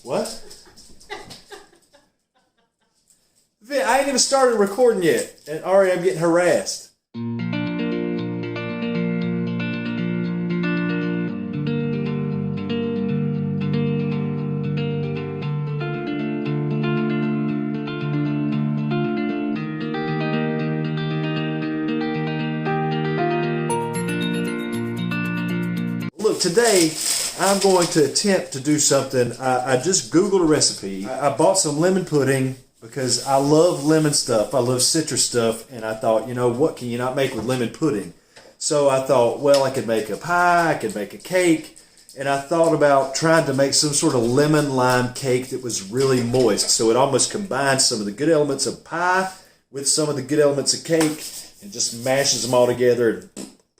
What? I ain't even started recording yet, and already I'm getting harassed. Look, today I'm going to attempt to do something. I just Googled a recipe. I bought some lemon pudding because I love lemon stuff. I love citrus stuff. And I thought, you know, what can you not make with lemon pudding? So I thought, well, I could make a pie, I could make a cake. And I thought about trying to make some sort of lemon lime cake that was really moist. So it almost combined some of the good elements of pie with some of the good elements of cake and just mashes them all together and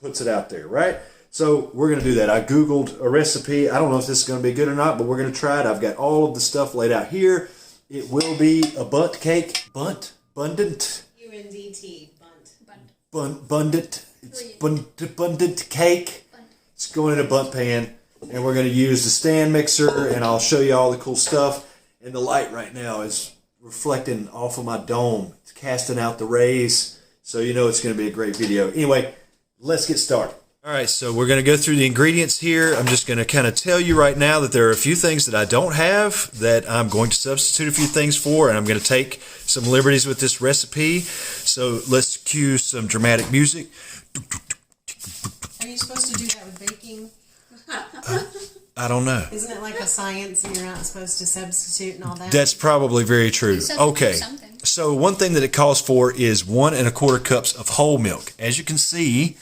puts it out there, right? So we're going to do that. I Googled a recipe. I don't know if this is going to be good or not, but we're going to try it. I've got all of the stuff laid out here. It will be a Bundt cake. Bundt? Bundt? U-N-D-T. Bundt. Bundt. It's Bundt cake. It's going in a Bundt pan. And we're going to use the stand mixer, and I'll show you all the cool stuff. And the light right now is reflecting off of my dome. It's casting out the rays. So you know it's going to be a great video. Anyway, let's get started. All right, so we're going to go through the ingredients here. I'm just going to kind of tell you right now that there are a few things that I don't have that I'm going to substitute a few things for, and I'm going to take some liberties with this recipe. So let's cue some dramatic music. Are you supposed to do that with baking? I don't know. Isn't it like a science and you're not supposed to substitute and all that? That's probably very true. Okay, so one thing that it calls for is 1 1/4 cups of whole milk. As you can see,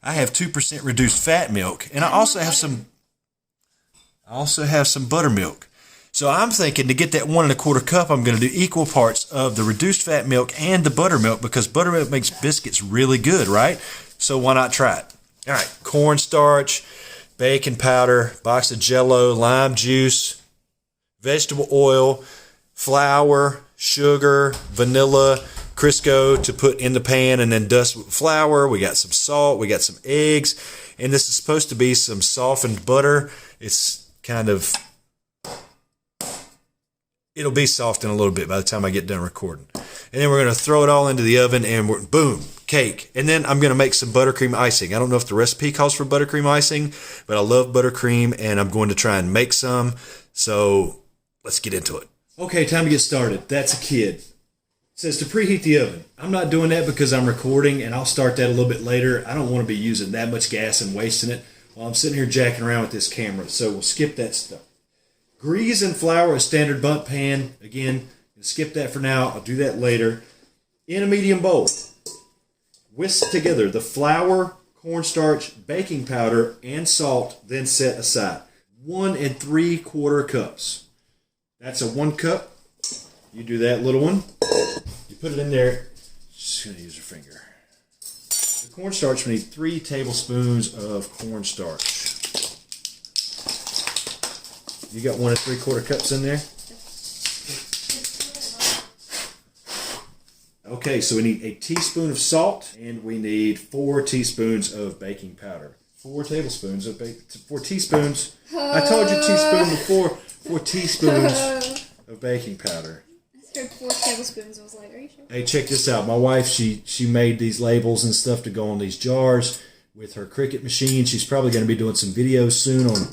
I have 2% reduced fat milk, and I also have some buttermilk. So I'm thinking to get that 1 1/4 cup, I'm going to do equal parts of the reduced fat milk and the buttermilk because buttermilk makes biscuits really good, right? So why not try it? All right, cornstarch, baking powder, box of Jell-O, lime juice, vegetable oil, flour, sugar, vanilla, Crisco to put in the pan and then dust with flour. We got some salt, we got some eggs, and this is supposed to be some softened butter. It's kind of, it'll be soft in a little bit by the time I get done recording. And then we're going to throw it all into the oven and boom, cake. And then I'm going to make some buttercream icing. I don't know if the recipe calls for buttercream icing, but I love buttercream and I'm going to try and make some. So let's get into it. Okay, time to get started. That's a kid. It says to preheat the oven. I'm not doing that because I'm recording, and I'll start that a little bit later. I don't want to be using that much gas and wasting it while I'm sitting here jacking around with this camera, so we'll skip that stuff. Grease and flour a standard Bundt pan. Again, skip that for now. I'll do that later. In a medium bowl, whisk together the flour, cornstarch, baking powder, and salt, then set aside. 1 3/4 cups. That's a 1 cup. You do that little one. You put it in there. Just going to use your finger. The cornstarch, we need 3 tablespoons of cornstarch. You got 1 3/4 cups in there? Okay, so we need a teaspoon of salt, and we need 4 teaspoons of baking powder. 4 tablespoons of 4 teaspoons. I told you teaspoon before. 4 teaspoons of baking powder. I heard 4 tablespoons. I was like, are you sure? Hey, check this out. My wife, she made these labels and stuff to go on these jars with her Cricut machine. She's probably going to be doing some videos soon on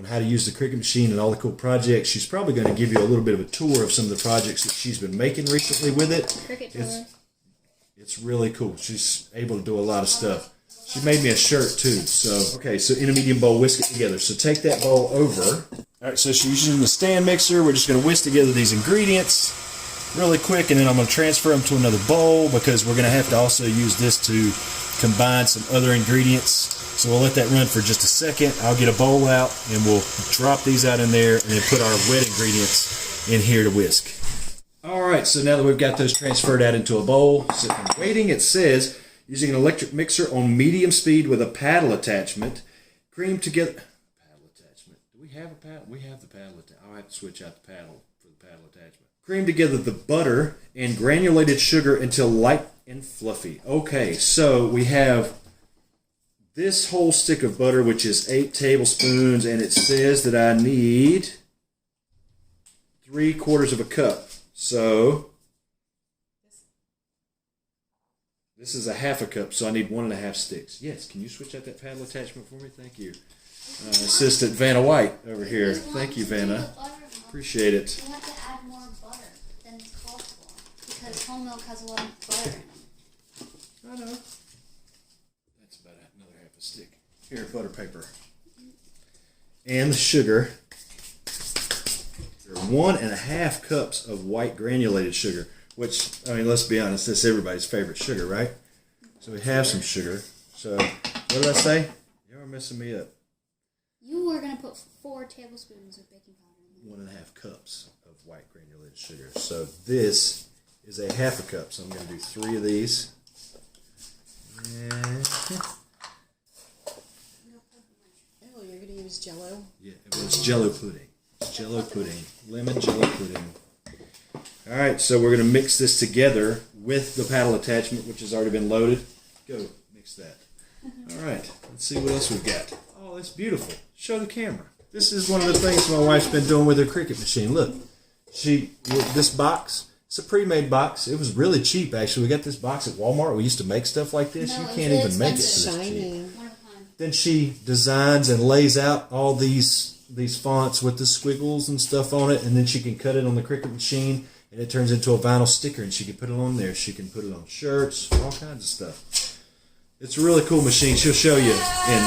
how to use the Cricut machine and all the cool projects. She's probably going to give you a little bit of a tour of some of the projects that she's been making recently with it. Cricut tour. It's really cool. She's able to do a lot of stuff. She made me a shirt too. So, okay, so in a medium bowl, whisk it together. So take that bowl over. All right, so she's using the stand mixer. We're just going to whisk together these ingredients really quick, and then I'm going to transfer them to another bowl because we're going to have to also use this to combine some other ingredients. So we'll let that run for just a second. I'll get a bowl out, and we'll drop these out in there and then put our wet ingredients in here to whisk. All right, so now that we've got those transferred out into a bowl, sitting and waiting, it says, using an electric mixer on medium speed with a paddle attachment, cream together... Paddle attachment. Do we have a paddle? We have the paddle attachment. I'll have to switch out the paddle for the paddle attachment. Cream together the butter and granulated sugar until light and fluffy. Okay, so we have this whole stick of butter, which is 8 tablespoons, and it says that I need 3/4 of a cup. So this is a 1/2 cup, so I need 1 1/2 sticks. Yes, can you switch out that paddle attachment for me? Thank you. Assistant Vanna White over here. Thank you, Vanna. Appreciate it. You have to add more butter than is called for because whole milk has a lot of butter in it. I know. That's about another 1/2 stick. Here, butter paper. And the sugar. There are 1 1/2 cups of white granulated sugar, which, I mean, let's be honest, this is everybody's favorite sugar, right? So we have some sugar. So, what did I say? You are messing me up. You were going to put 4 tablespoons of baking powder in there. 1 1/2 cups of white granulated sugar. So this is a 1/2 cup. So I'm going to do 3 of these. And Oh, you're going to use Jell-O? yeah, it's Jell-O pudding. It's Jell-O pudding. Lemon Jell-O pudding. All right, so we're going to mix this together with the paddle attachment, which has already been loaded. Go, mix that. All right, let's see what else we've got. Oh, that's beautiful. Show the camera. This is one of the things my wife's been doing with her Cricut machine. Look, this box, it's a pre-made box. It was really cheap, actually. We got this box at Walmart. We used to make stuff like this. No, you it's can't really even make it expensive. for this cheap. Shiny. One of a kind. Then she designs and lays out all these fonts with the squiggles and stuff on it, and then she can cut it on the Cricut machine, and it turns into a vinyl sticker, and she can put it on there. She can put it on shirts, all kinds of stuff. It's a really cool machine. She'll show you in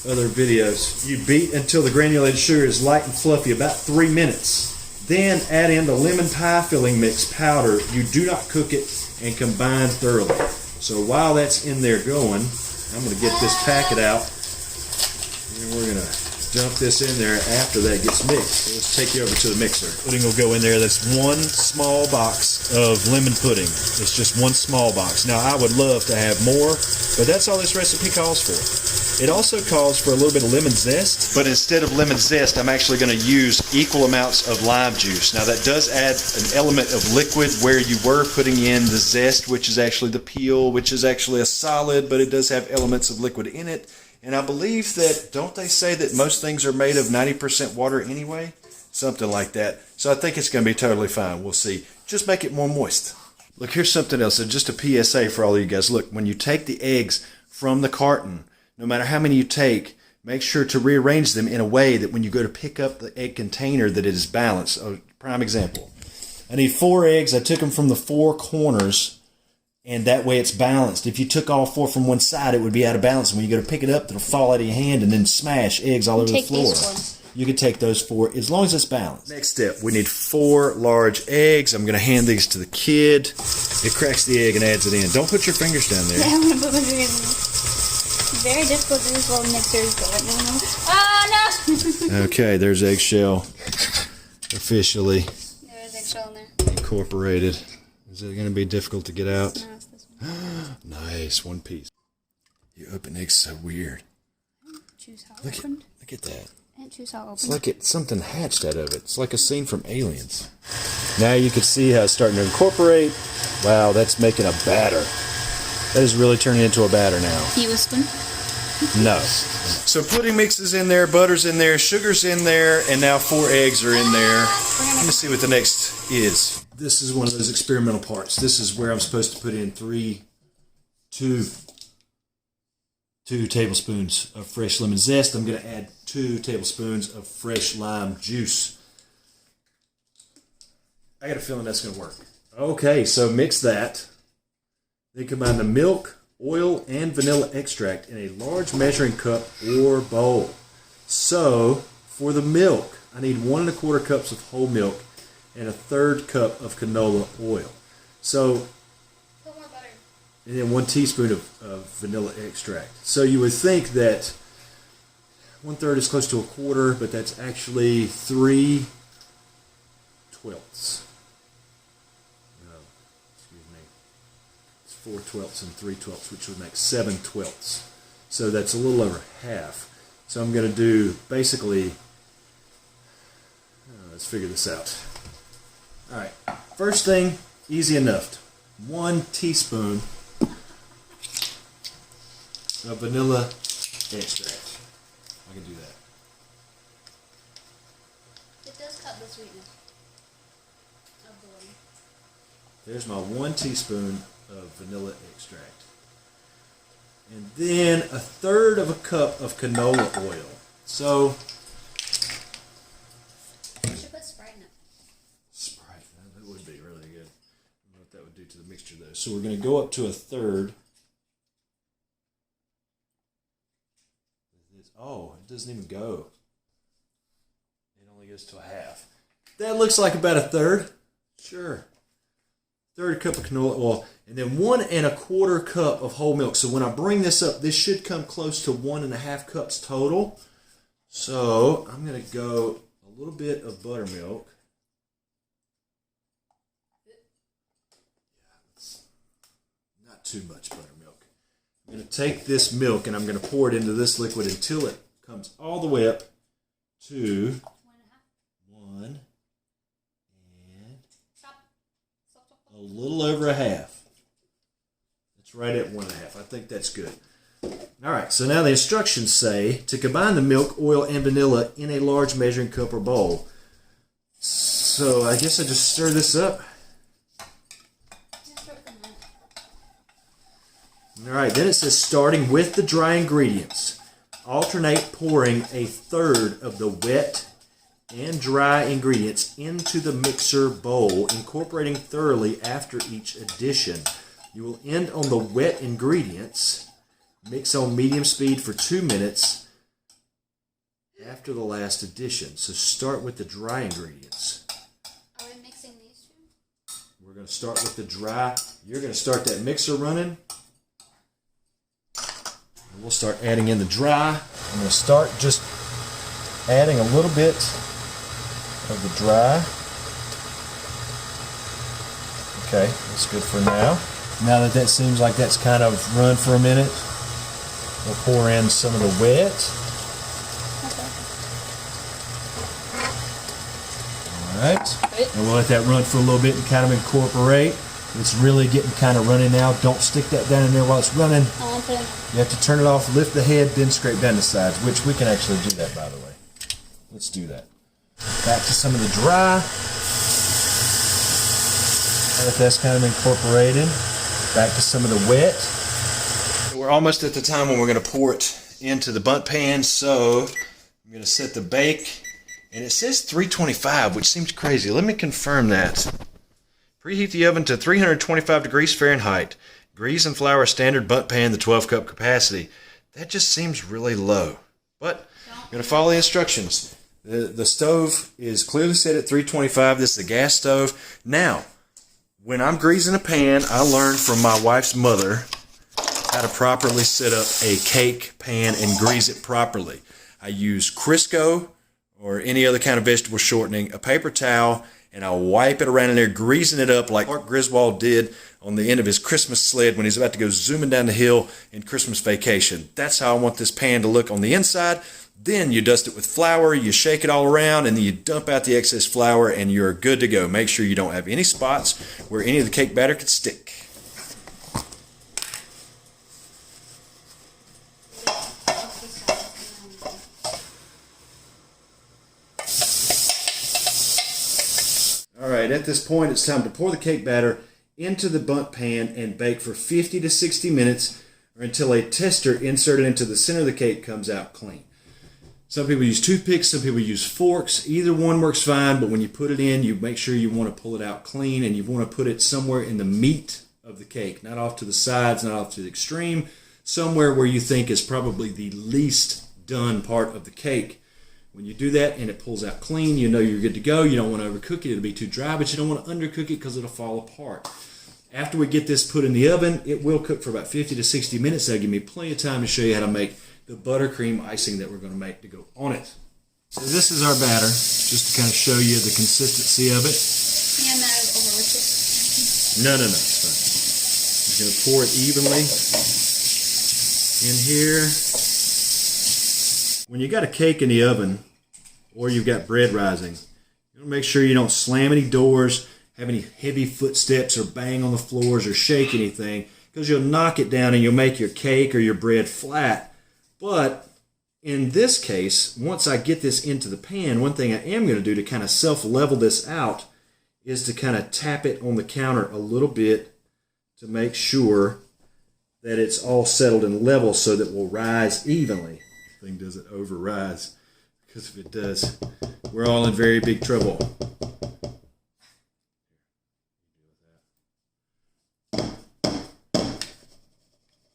other videos. You beat until the granulated sugar is light and fluffy, about 3 minutes. Then add in the lemon pie filling mix powder. You do not cook it, and combine thoroughly. So while that's in there going, I'm going to get this packet out, and we're going to dump this in there after that gets mixed. So let's take you over to the mixer. Pudding will go in there. That's 1 small box of lemon pudding. It's just 1 small box. Now, I would love to have more, but that's all this recipe calls for. It also calls for a little bit of lemon zest, but instead of lemon zest, I'm actually going to use equal amounts of lime juice. Now, that does add an element of liquid where you were putting in the zest, which is actually the peel, which is actually a solid, but it does have elements of liquid in it. And I believe that, don't they say that most things are made of 90% water anyway? Something like that. So I think it's going to be totally fine. We'll see. Just make it more moist. Look, here's something else. So just a PSA for all of you guys. Look, when you take the eggs from the carton, no matter how many you take, make sure to rearrange them in a way that when you go to pick up the egg container that it is balanced. A prime example. I need 4 eggs. I took them from the 4 corners, and that way it's balanced. If you took all 4 from one side, it would be out of balance. And when you go to pick it up, it'll fall out of your hand and then smash eggs all over the floor. You can take those 4 as long as it's balanced. Next step, we need 4 large eggs. I'm going to hand these to the kid. It cracks the egg and adds it in. Don't put your fingers down there. Yeah, I'm going to put my fingers in. Very difficult to use while mixers going. Oh, no! Okay, there's eggshell. Officially There's eggshell in there. incorporated. Is it going to be difficult to get out? No, it's this one. Nice, 1 piece. You open eggs so weird. Choose how Look opened. at that. And choose how It's opened. like something hatched out of it. It's like a scene from Aliens. Now you can see how it's starting to incorporate. Wow, that's making a batter. That is really turning into a batter now. Can you whisk them? No. So pudding mix is in there, butter's in there, sugar's in there, and now 4 eggs are in there. Let me see what the next is. This is one of those experimental parts. This is where I'm supposed to put in 2 tablespoons of fresh lemon zest. I'm going to add 2 tablespoons of fresh lime juice. I got a feeling that's going to work. Okay, so mix that. Then combine the milk, oil, and vanilla extract in a large measuring cup or bowl. So, for the milk, I need 1 1/4 cups of whole milk and 1/3 cup of canola oil. So, Put more butter. and then 1 teaspoon of vanilla extract. So you would think that 1/3 is close to 1/4, but that's actually 3/12. No, excuse me. It's 4/12 and 3/12, which would make 7/12. So that's a little over half. So I'm going to do basically, let's figure this out. All right, first thing, easy enough. 1 teaspoon of vanilla extract. I can do that. It does cut the sweetness. There's my 1 teaspoon of vanilla extract. And then 1/3 of a cup of canola oil. So, You should put Sprite in it. Sprite, that would be really good. I don't know what that would do to the mixture though. So we're going to go up to 1/3. Oh, it doesn't even go. It only goes to 1/2. That looks like about 1/3. Sure. 1/3 cup of canola oil, and then 1 1/4 cup of whole milk. So when I bring this up, this should come close to 1 1/2 cups total. So I'm going to go a little bit of buttermilk. Not too much buttermilk. I'm going to take this milk and I'm going to pour it into this liquid until it comes all the way up to 1 and a little over 1/2. It's right at 1/2. I think that's good. All right, so now the instructions say to combine the milk, oil, and vanilla in a large measuring cup or bowl. So I guess I just stir this up. All right, then it says starting with the dry ingredients. Alternate pouring 1/3 of the wet and dry ingredients into the mixer bowl, incorporating thoroughly after each addition. You will end on the wet ingredients. Mix on medium speed for 2 minutes after the last addition. So start with the dry ingredients. Are we mixing these two? We're going to start with the dry. You're going to start that mixer running. And we'll start adding in the dry. I'm going to start just adding a little bit of the dry. Okay, that's good for now. Now that that seems like that's kind of run for a minute, we'll pour in some of the wet. Alright, and we'll let that run for a little bit and kind of incorporate. It's really getting kind of runny now. Don't stick that down in there while it's running. You have to turn it off, lift the head, then scrape down the sides, which we can actually do that, by the way. Let's do that. Back to some of the dry. Now that that's kind of incorporated. Back to some of the wet. We're almost at the time when we're going to pour it into the Bundt pan, so I'm going to set the bake. And it says 325, which seems crazy. Let me confirm that. Preheat the oven to 325 degrees Fahrenheit. Grease and flour a standard Bundt pan, the 12-cup capacity. That just seems really low. But I'm going to follow the instructions. The stove is clearly set at 325. This is a gas stove. Now, when I'm greasing a pan, I learned from my wife's mother how to properly set up a cake pan and grease it properly. I use Crisco or any other kind of vegetable shortening, a paper towel, and I wipe it around in there, greasing it up like Clark Griswold did on the end of his Christmas sled when he's about to go zooming down the hill in Christmas Vacation. That's how I want this pan to look on the inside. Then you dust it with flour, you shake it all around, and then you dump out the excess flour, and you're good to go. Make sure you don't have any spots where any of the cake batter could stick. All right, at this point, it's time to pour the cake batter into the Bundt pan and bake for 50 to 60 minutes or until a tester inserted into the center of the cake comes out clean. Some people use toothpicks, some people use forks. Either one works fine, but when you put it in, you make sure you want to pull it out clean, and you want to put it somewhere in the meat of the cake, not off to the sides, not off to the extreme, somewhere where you think is probably the least done part of the cake. When you do that and it pulls out clean, you know you're good to go. You don't want to overcook it. It'll be too dry, but you don't want to undercook it because it'll fall apart. After we get this put in the oven, it will cook for about 50 to 60 minutes. That'll give me plenty of time to show you how to make the buttercream icing that we're going to make to go on it. So this is our batter, just to kind of show you the consistency of it. And that is over with it. No, it's fine. I'm going to pour it evenly in here. When you got a cake in the oven, or you've got bread rising, you want to make sure you don't slam any doors, have any heavy footsteps, or bang on the floors, or shake anything, because you'll knock it down and you'll make your cake or your bread flat. But in this case, once I get this into the pan, one thing I am going to do to kind of self-level this out is to kind of tap it on the counter a little bit to make sure that it's all settled and level so that it will rise evenly. The thing doesn't over rise, because if it does, we're all in very big trouble.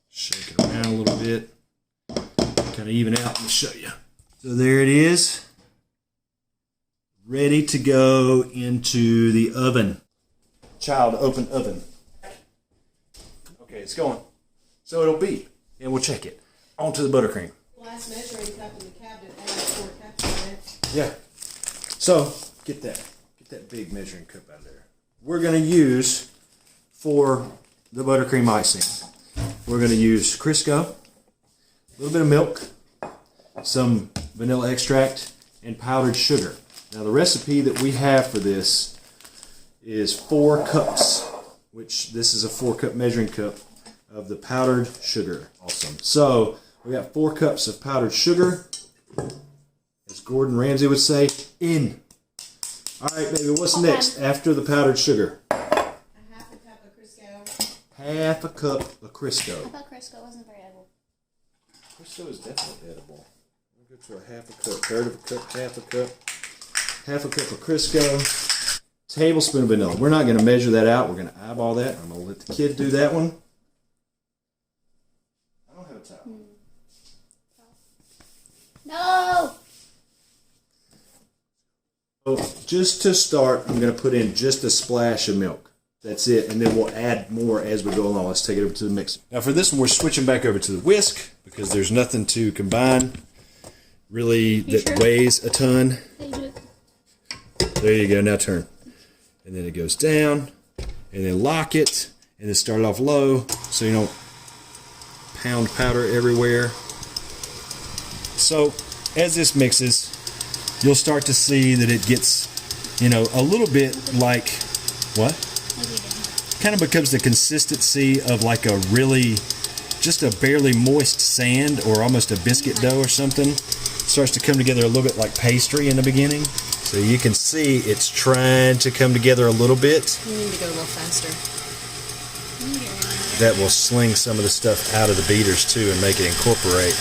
Shake it around a little bit, kind of even out. Let me show you. So there it is, ready to go into the oven. Child open oven. Okay, it's going. So it'll beep, and we'll check it. Onto the buttercream. Last measuring cup in the cabinet had 4 cups in it. Yeah. So get that big measuring cup out of there. We're going to use for the buttercream icing. We're going to use Crisco, a little bit of milk, some vanilla extract, and powdered sugar. Now the recipe that we have for this is 4 cups, which this is a 4-cup measuring cup of the powdered sugar. Awesome. So we got 4 cups of powdered sugar, as Gordon Ramsay would say, in. All right, baby, what's next after the powdered sugar? A half a cup of Crisco. Half a cup of Crisco. I thought Crisco wasn't very edible. Crisco is definitely edible. We'll go to a half a cup, third of a cup, half a cup. Half a cup of Crisco. Tablespoon of vanilla. We're not going to measure that out. We're going to eyeball that. I'm going to let the kid do that one. I don't have a towel. No! So just to start, I'm going to put in just a splash of milk. That's it, and then we'll add more as we go along. Let's take it over to the mixer. Now for this one, we're switching back over to the whisk because there's nothing to combine really that weighs a ton. There you go, now turn. And then it goes down, and then lock it, and then start it off low so you don't pound powder everywhere. So as this mixes, you'll start to see that it gets, a little bit like, what? Kind of becomes the consistency of like a really, just a barely moist sand or almost a biscuit dough or something. Starts to come together a little bit like pastry in the beginning. So you can see it's trying to come together a little bit. You need to go a little faster. That will sling some of the stuff out of the beaters too and make it incorporate.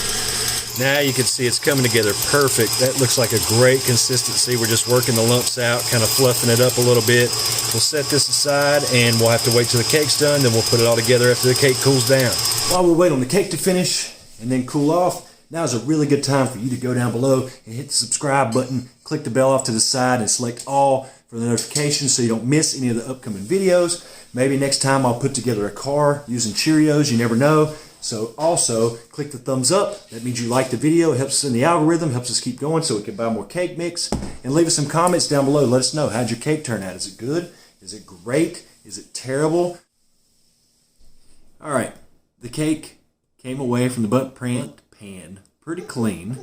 Now you can see it's coming together perfect. That looks like a great consistency. We're just working the lumps out, kind of fluffing it up a little bit. We'll set this aside and we'll have to wait till the cake's done. Then we'll put it all together after the cake cools down. While we wait on the cake to finish and then cool off, now is a really good time for you to go down below and hit the subscribe button, click the bell off to the side, and select all for the notifications so you don't miss any of the upcoming videos. Maybe next time I'll put together a car using Cheerios, you never know. So also, click the thumbs up. That means you like the video. It helps us in the algorithm, helps us keep going so we can buy more cake mix. And leave us some comments down below. Let us know, how'd your cake turn out? Is it good? Is it great? Is it terrible? All right, the cake came away from the Bundt pan pretty clean.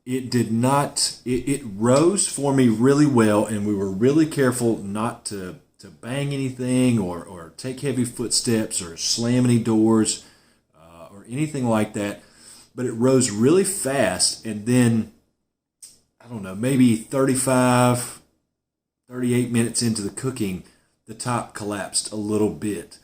It did not, it rose for me really well, and we were really careful not to bang anything or take heavy footsteps or slam any doors or anything like that. But it rose really fast, and then, I don't know, maybe 35, 38 minutes into the cooking, the top collapsed a little bit.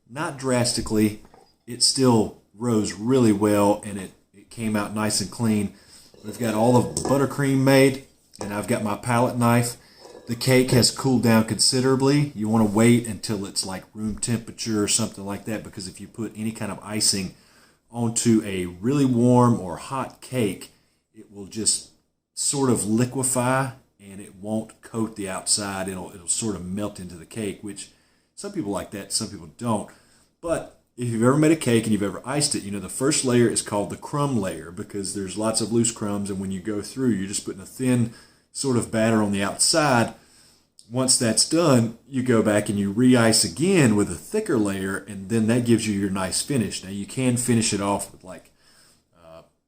Not drastically. It still rose really well, and it came out nice and clean. We've got all of the buttercream made, and I've got my palette knife. The cake has cooled down considerably. You want to wait until it's like room temperature or something like that, because if you put any kind of icing onto a really warm or hot cake, it will just sort of liquefy and it won't coat the outside. It'll sort of melt into the cake, which some people like that, some people don't. But if you've ever made a cake and you've ever iced it, you know the first layer is called the crumb layer because there's lots of loose crumbs, and when you go through, you're just putting a thin sort of batter on the outside. Once that's done, you go back and you re-ice again with a thicker layer, and then that gives you your nice finish. Now you can finish it off with like,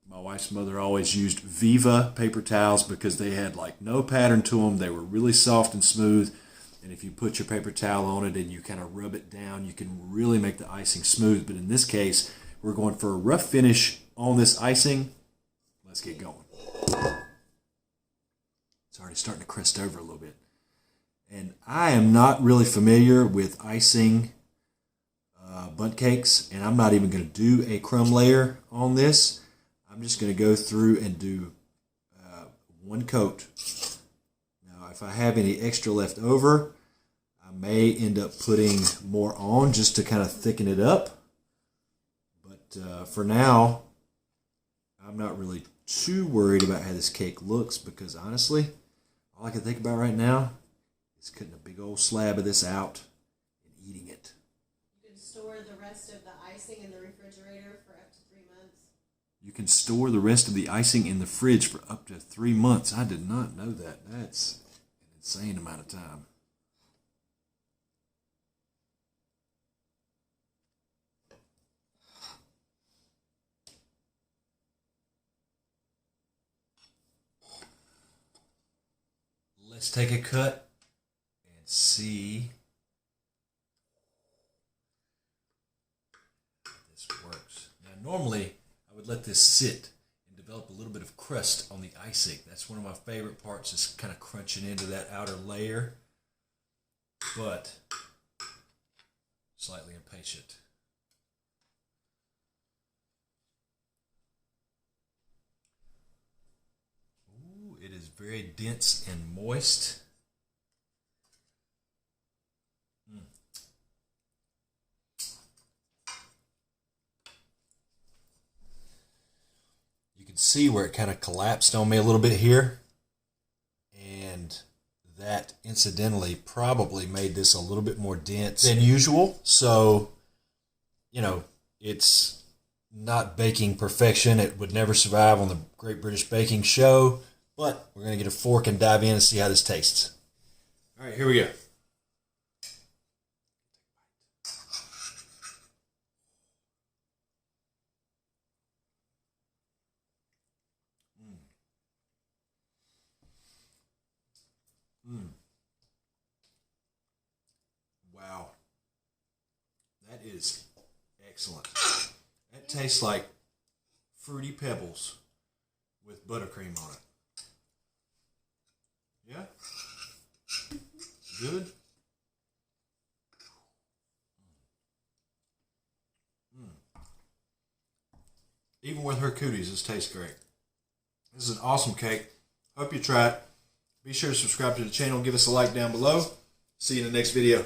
my wife's mother always used Viva paper towels because they had like no pattern to them. They were really soft and smooth. And if you put your paper towel on it and you kind of rub it down, you can really make the icing smooth. But in this case, we're going for a rough finish on this icing. Let's get going. It's already already starting to crest over a little bit. And I am not really familiar with icing bundt cakes, and I'm not even going to do a crumb layer on this. I'm just going to go through and do one coat. Now, if I have any extra left over, I may end up putting more on just to kind of thicken it up. But for now, I'm not really too worried about how this cake looks because honestly, all I can think about right now is cutting a big old slab of this out and eating it. You can store the rest of the icing in the refrigerator for up to 3 months. You can store the rest of the icing in the fridge for up to 3 months. I did not know that. That's an insane amount of time. Let's take a cut and see if this works. Now, normally, I would let this sit and develop a little bit of crust on the icing. That's one of my favorite parts, is kind of crunching into that outer layer. But, slightly impatient. It is very dense and moist. You can see where it kind of collapsed on me a little bit here. And that incidentally probably made this a little bit more dense than usual. So, you know, it's not baking perfection. It would never survive on the Great British Baking Show. But we're going to get a fork and dive in and see how this tastes. All right, here we go. Wow. That is excellent. That tastes like Fruity Pebbles with buttercream on it. Yeah? Good? Even with her cooties, this tastes great. This is an awesome cake. Hope you try it. Be sure to subscribe to the channel. Give us a like down below. See you in the next video.